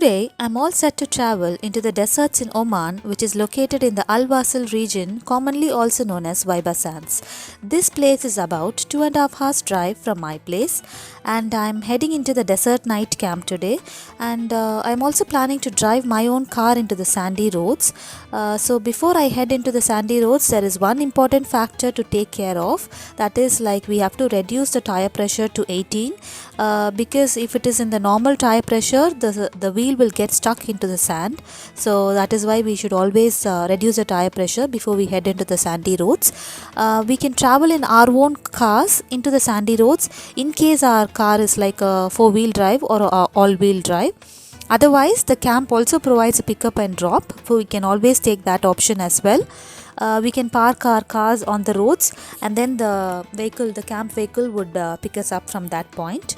Today, I'm all set to travel into the deserts in Oman, which is located in the Al Wasl region, commonly also known as Waiba Sands. This place is about 2.5 hours drive from my place, and I'm heading into the desert night camp today. And I'm also planning to drive my own car into the sandy roads. So before I head into the sandy roads, there is one important factor to take care of. That is, like, we have to reduce the tire pressure to 18, because if it is in the normal tire pressure, the wheel will get stuck into the sand. So that is why we should always reduce the tire pressure before we head into the sandy roads. We can travel in our own cars into the sandy roads in case our car is like a 4-wheel drive or a all-wheel drive. Otherwise, the camp also provides a pickup and drop, so we can always take that option as well. We can park our cars on the roads, and then the camp vehicle would pick us up from that point.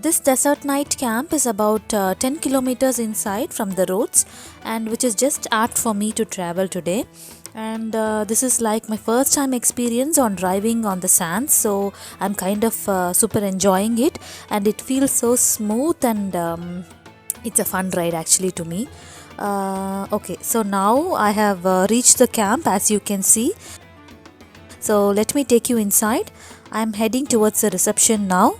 This desert night camp is about 10 kilometers inside from the roads, and which is just apt for me to travel today. And this is like my first time experience on driving on the sands, so I'm kind of super enjoying it, and it feels so smooth, and it's a fun ride actually to me. Okay, so now I have reached the camp, as you can see. So let me take you inside. I'm heading towards the reception now.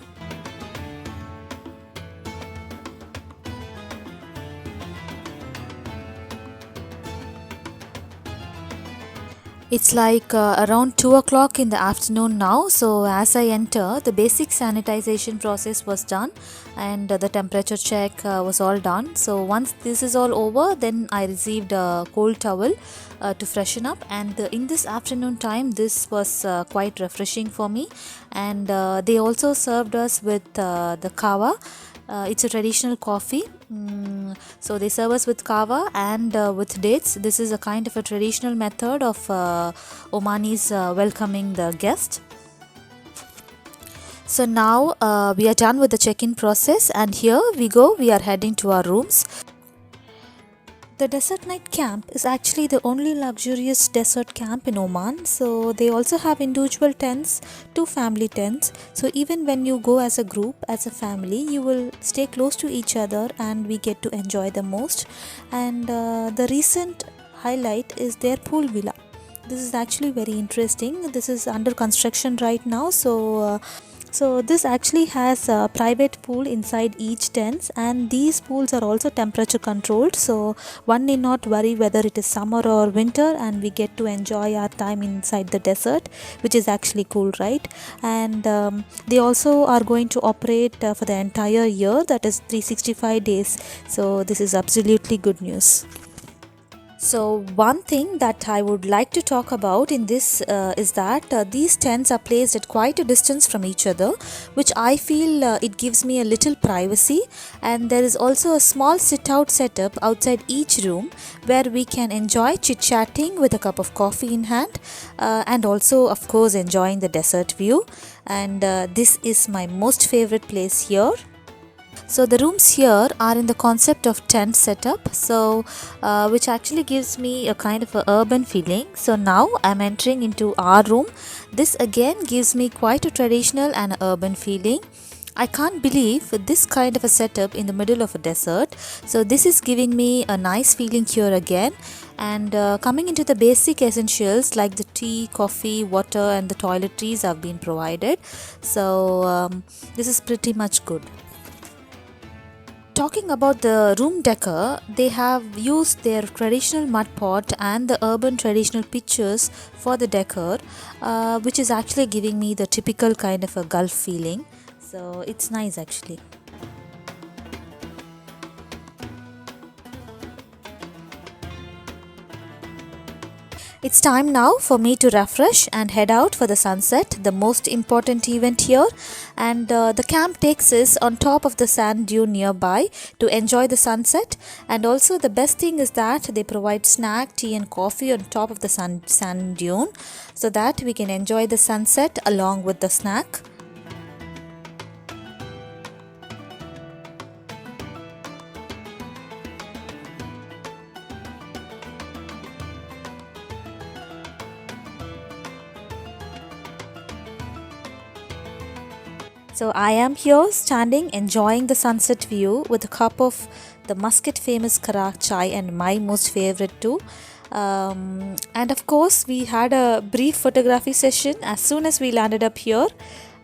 It's like around 2 o'clock in the afternoon now. So as I enter, the basic sanitization process was done, and the temperature check was all done. So once this is all over, then I received a cold towel to freshen up, and in this afternoon time, this was quite refreshing for me. And they also served us with the kava. It's a traditional coffee. So they serve us with kava and with dates. This is a kind of a traditional method of Omanis welcoming the guest. So now we are done with the check-in process, and here we go. We are heading to our rooms. The desert night camp is actually the only luxurious desert camp in Oman. So they also have individual tents, 2 family tents. So even when you go as a group, as a family, you will stay close to each other, and we get to enjoy the most. And the recent highlight is their pool villa. This is actually very interesting. This is under construction right now. So this actually has a private pool inside each tent, and these pools are also temperature controlled, so one need not worry whether it is summer or winter, and we get to enjoy our time inside the desert, which is actually cool, right? And they also are going to operate for the entire year, that is 365 days. So this is absolutely good news. So one thing that I would like to talk about in this is that these tents are placed at quite a distance from each other, which I feel it gives me a little privacy. And there is also a small sit-out setup outside each room where we can enjoy chit-chatting with a cup of coffee in hand, and also of course enjoying the desert view. And this is my most favorite place here. So the rooms here are in the concept of tent setup, so which actually gives me a kind of a urban feeling. So now I'm entering into our room. This again gives me quite a traditional and urban feeling. I can't believe this kind of a setup in the middle of a desert. So this is giving me a nice feeling here again. And coming into the basic essentials like the tea, coffee, water, and the toiletries have been provided. So this is pretty much good. Talking about the room decor, they have used their traditional mud pot and the urban traditional pictures for the decor, which is actually giving me the typical kind of a Gulf feeling. So it's nice actually. It's time now for me to refresh and head out for the sunset, the most important event here. And the camp takes us on top of the sand dune nearby to enjoy the sunset. And also the best thing is that they provide snack, tea and coffee on top of the sand dune, so that we can enjoy the sunset along with the snack. So I am here standing enjoying the sunset view with a cup of the Muscat famous Karak chai and my most favorite too. And of course, we had a brief photography session as soon as we landed up here.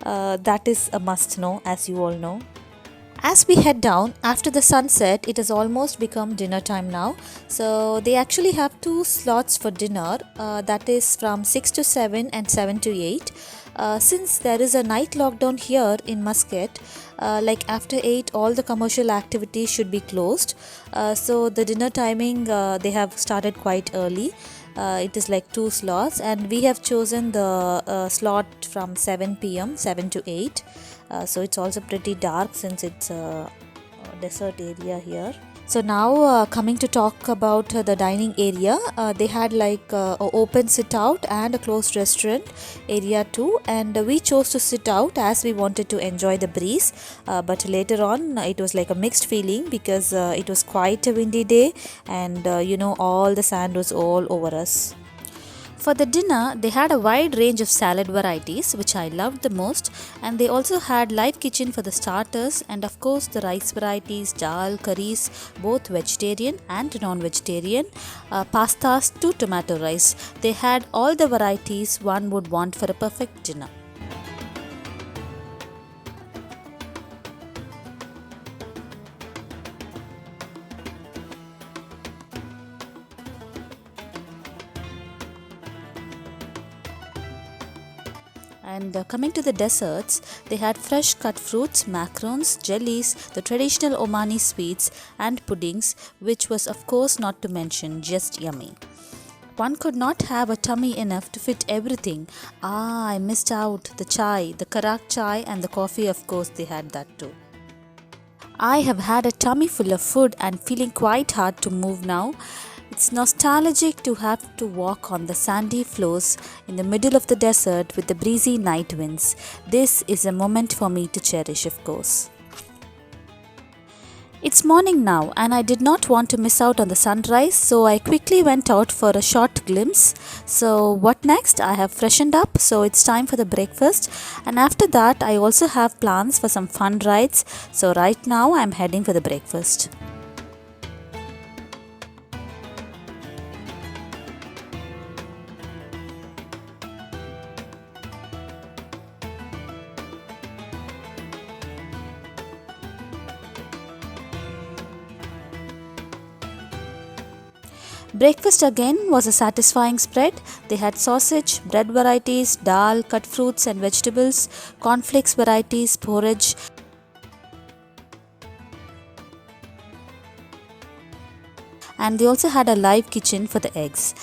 That is a must know, as you all know. As we head down after the sunset, it has almost become dinner time now. So they actually have two slots for dinner, that is from 6 to 7 and 7 to 8. Since there is a night lockdown here in Muscat, like after 8 all the commercial activities should be closed. So the dinner timing, they have started quite early. It is like two slots, and we have chosen the slot from 7 p.m. 7 to 8. So it's also pretty dark since it's a desert area here. So now coming to talk about the dining area, they had like a open sit out and a closed restaurant area too, and we chose to sit out as we wanted to enjoy the breeze, but later on it was like a mixed feeling because it was quite a windy day, and all the sand was all over us. For the dinner, they had a wide range of salad varieties, which I loved the most, and they also had live kitchen for the starters, and of course the rice varieties, dal, curries, both vegetarian and non-vegetarian, pastas to tomato rice. They had all the varieties one would want for a perfect dinner. And coming to the desserts, they had fresh cut fruits, macarons, jellies, the traditional Omani sweets, and puddings, which was of course not to mention just yummy. One could not have a tummy enough to fit everything. I missed out the chai, the karak chai, and the coffee, of course, they had that too. I have had a tummy full of food and feeling quite hard to move now. It's nostalgic to have to walk on the sandy floors in the middle of the desert with the breezy night winds. This is a moment for me to cherish, of course. It's morning now, and I did not want to miss out on the sunrise, so I quickly went out for a short glimpse. So, what next? I have freshened up, so it's time for the breakfast, and after that, I also have plans for some fun rides. So, right now, I'm heading for the breakfast. Breakfast again was a satisfying spread. They had sausage, bread varieties, dal, cut fruits and vegetables, cornflakes varieties, porridge, and they also had a live kitchen for the eggs.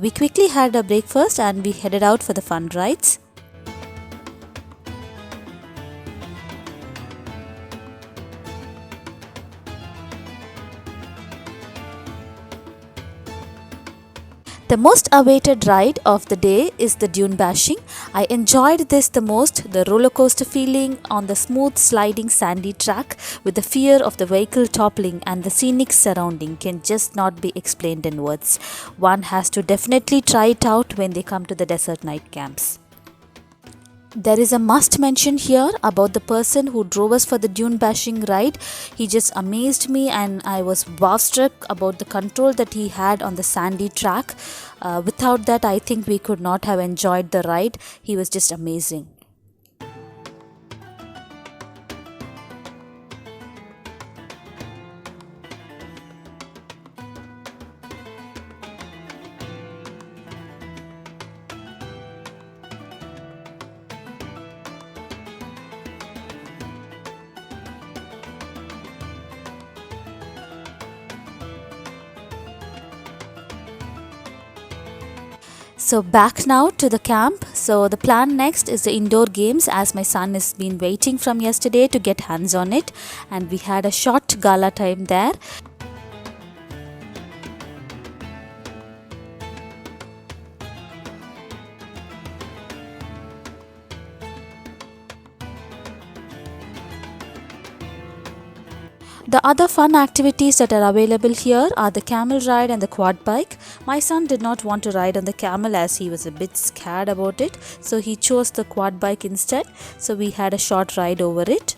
We quickly had a breakfast and we headed out for the fun rides. The most awaited ride of the day is the Dune Bashing. I enjoyed this the most, the roller coaster feeling on the smooth sliding sandy track with the fear of the vehicle toppling and the scenic surrounding can just not be explained in words. One has to definitely try it out when they come to the desert night camps. There is a must mention here about the person who drove us for the Dune Bashing ride. He just amazed me, and I was awestruck about the control that he had on the sandy track. Without that, I think we could not have enjoyed the ride. He was just amazing. So back now to the camp. So the plan next is the indoor games, as my son has been waiting from yesterday to get hands on it, and we had a short gala time there. The other fun activities that are available here are the camel ride and the quad bike. My son did not want to ride on the camel as he was a bit scared about it, so he chose the quad bike instead. So we had a short ride over it.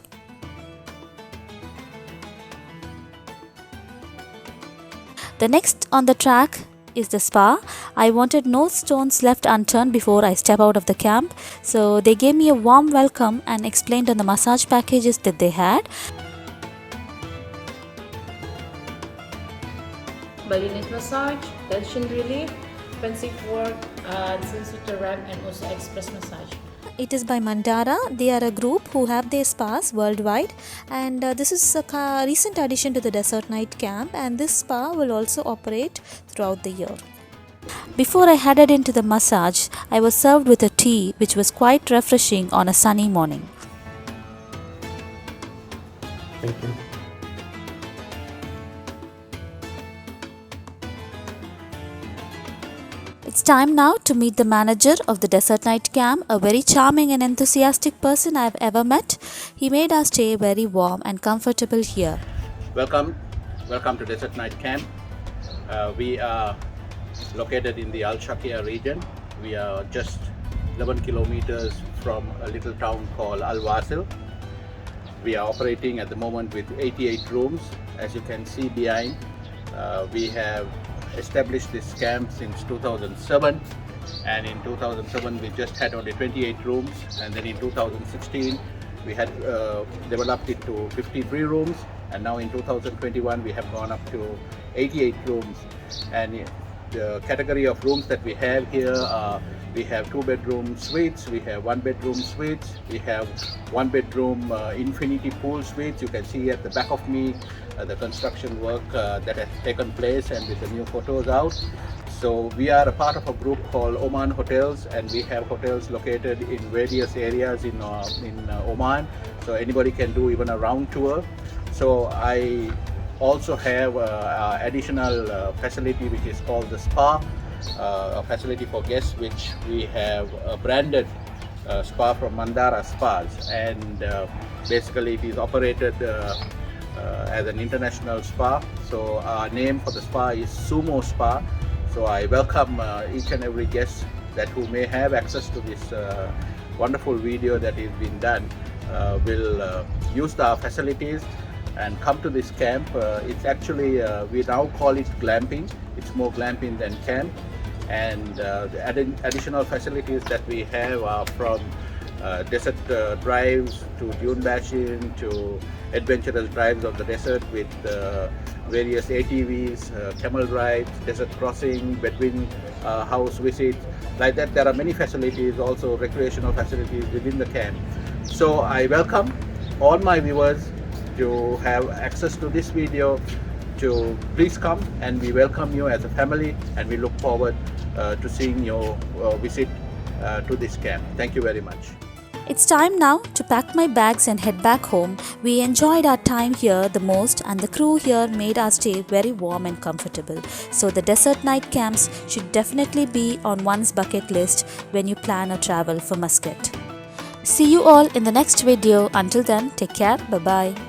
The next on the track is the spa. I wanted no stones left unturned before I step out of the camp, so they gave me a warm welcome and explained on the massage packages that they had. Balinese massage, tension relief, pensive work, sensitive ramp, and also express massage. It is by Mandara. They are a group who have their spas worldwide, and this is a recent addition to the Desert Night Camp, and this spa will also operate throughout the year. Before I headed into the massage, I was served with a tea which was quite refreshing on a sunny morning. Thank you. It's time now to meet the manager of the Desert Night Camp, a very charming and enthusiastic person I've ever met. He made our stay very warm and comfortable here. Welcome to Desert Night Camp. We are located in the Al Shakir region. We are just 11 kilometers from a little town called Al Wasil. We are operating at the moment with 88 rooms. As you can see behind, we have established this camp since 2007, and in 2007 we just had only 28 rooms, and then in 2016 we had developed it to 53 rooms, and now in 2021 we have gone up to 88 rooms. And the category of rooms that we have here are, we have 2-bedroom suites, we have 1-bedroom suites, we have 1-bedroom infinity pool suites. You can see at the back of me the construction work that has taken place, and with the new photos out. So we are a part of a group called Oman Hotels, and we have hotels located in various areas in Oman, so anybody can do even a round tour. So I also have additional facility which is called the spa, a facility for guests, which we have branded spa from Mandara Spas, and basically it is operated as an international spa. So our name for the spa is Sumo Spa. So I welcome each and every guest that who may have access to this wonderful video that is being done will use our facilities and come to this camp. It's actually, we now call it glamping. It's more glamping than camp. And the additional facilities that we have are from desert drives to dune bashing to adventurous drives of the desert with various ATVs, camel rides, desert crossing, Bedouin house visits. Like that, there are many facilities, also recreational facilities within the camp. So I welcome all my viewers to have access to this video, to please come, and we welcome you as a family, and we look forward to seeing your visit to this camp. Thank you very much. It's time now to pack my bags and head back home. We enjoyed our time here the most, and the crew here made our stay very warm and comfortable. So the Desert Night Camps should definitely be on one's bucket list when you plan a travel for Muscat. See you all in the next video. Until then, take care. Bye-bye.